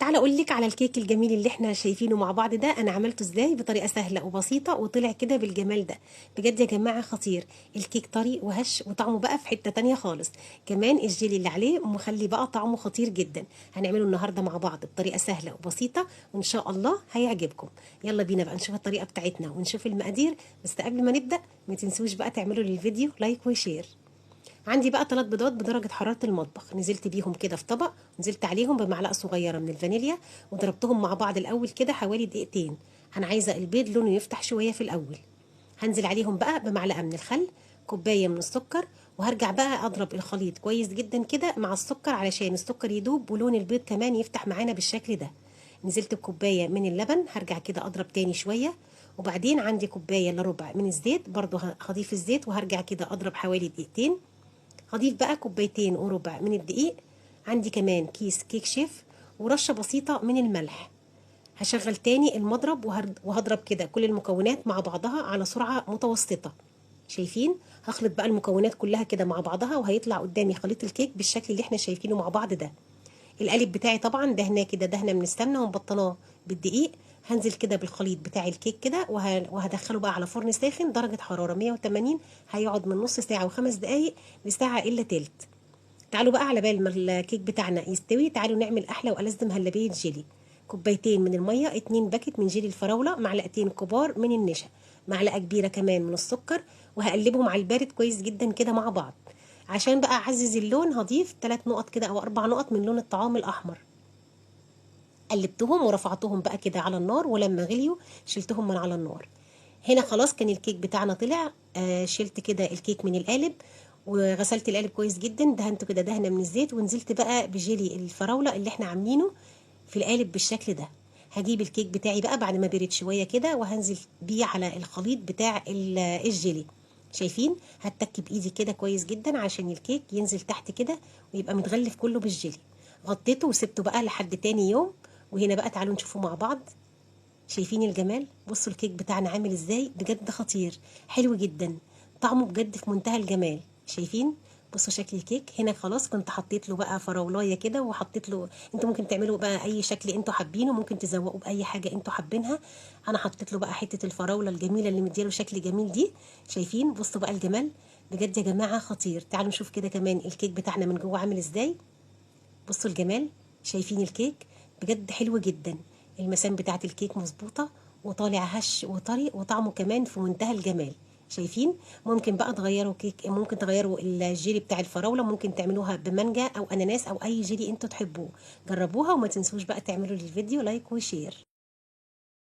تعالى اقول لك على الكيك الجميل اللي احنا شايفينه مع بعض ده. انا عملته ازاي بطريقه سهله وبسيطه وطلع كده بالجمال ده. بجد يا جماعه خطير. الكيك طري وهش وطعمه بقى في حته تانية خالص. كمان الجيلي اللي عليه مخلي بقى طعمه خطير جدا. هنعمله النهارده مع بعض بطريقه سهله وبسيطه وان شاء الله هيعجبكم. يلا بينا بقى نشوف الطريقه بتاعتنا ونشوف المقادير. بس قبل ما نبدا ما تنسوش بقى تعملوا للفيديو لايك وشير. عندي بقى 3 بيضات بدرجة حرارة المطبخ، نزلت بيهم كده في طبق، نزلت عليهم بمعلقة صغيرة من الفانيليا وضربتهم مع بعض الأول كده حوالي دقيقتين. أنا عايزة البيض لونه يفتح شوية في الأول. هنزل عليهم بقى بمعلقة من الخل، كوباية من السكر، وهرجع بقى أضرب الخليط كويس جدا كده مع السكر علشان السكر يدوب ولون البيض كمان يفتح معانا بالشكل ده. نزلت بكوباية من اللبن، هرجع كده أضرب تاني شوية، وبعدين عندي كوباية إلا ربع من الزيت، برضو هضيف الزيت وهرجع كده أضرب حوالي دقيقتين. هضيف بقى كوبايتين وربع من الدقيق، عندي كمان كيس كيك شيف ورشة بسيطة من الملح. هشغل تاني المضرب وهضرب كده كل المكونات مع بعضها على سرعة متوسطة. شايفين؟ هخلط بقى المكونات كلها كده مع بعضها وهيطلع قدامي خليط الكيك بالشكل اللي احنا شايفينه مع بعض ده. القالب بتاعي طبعا دهناه كده دهنه من السمنه ومبطناه بالدقيق. هنزل كده بالخليط بتاع الكيك كده وهدخله بقى على فرن ساخن درجه حراره 180. هيقعد من نص ساعه وخمس دقايق لساعه الا تلت. تعالوا بقى على بال ما الكيك بتاعنا يستوي تعالوا نعمل احلى والذ مهلبيه جيلي. كوبايتين من الميه، 2 باكت من جيلي الفراوله، معلقتين كبار من النشا، معلقه كبيره كمان من السكر، وهقلبهم على البارد كويس جدا كده مع بعض. عشان بقى اعزز اللون هضيف 3 نقط كده او 4 نقط من لون الطعام الاحمر. قلبتهم ورفعتهم بقى كده على النار، ولما غليوا شلتهم من على النار. هنا خلاص كان الكيك بتاعنا طلع. شلت كده الكيك من القالب وغسلت القالب كويس جدا، دهنته كده دهنه من الزيت، ونزلت بقى بجيلي الفراوله اللي احنا عاملينه في القالب بالشكل ده. هجيب الكيك بتاعي بقى بعد ما برد شويه كده وهنزل بيه على الخليط بتاع الجيلي. شايفين؟ هتك بايدي كده كويس جدا عشان الكيك ينزل تحت كده ويبقى متغلف كله بالجيلي. غطيته وسبته بقى لحد تاني يوم. وهنا بقى تعالوا نشوفه مع بعض. شايفين الجمال؟ بصوا الكيك بتاعنا عامل ازاي، بجد خطير، حلو جدا، طعمه بجد في منتهى الجمال. شايفين؟ بصوا شكل الكيك. هنا خلاص كنت حطيت له بقى فراولايه كده وحطيت له، انتوا ممكن تعملوا بقى اي شكل انتوا حابينه، ممكن تزوقوا باي حاجه انتوا حابينها. انا حطيت له بقى حته الفراوله الجميله اللي مدياله شكل جميل دي. شايفين؟ بصوا بقى الجمال، بجد يا جماعه خطير. تعالوا نشوف كده كمان الكيك بتاعنا من جوه عامل ازاي. بصوا الجمال. شايفين الكيك؟ بجد حلو جدا. المسام بتاعت الكيك مظبوطه وطالع هش وطري وطعمه كمان في منتهى الجمال. شايفين؟ ممكن بقى تغيروا كيك، ممكن تغيروا الجيلي بتاع الفراوله، ممكن تعملوها بمانجا او اناناس او اي جيلي انتوا تحبوه. جربوها وما تنسوش بقى تعملوا للفيديو لايك وشير.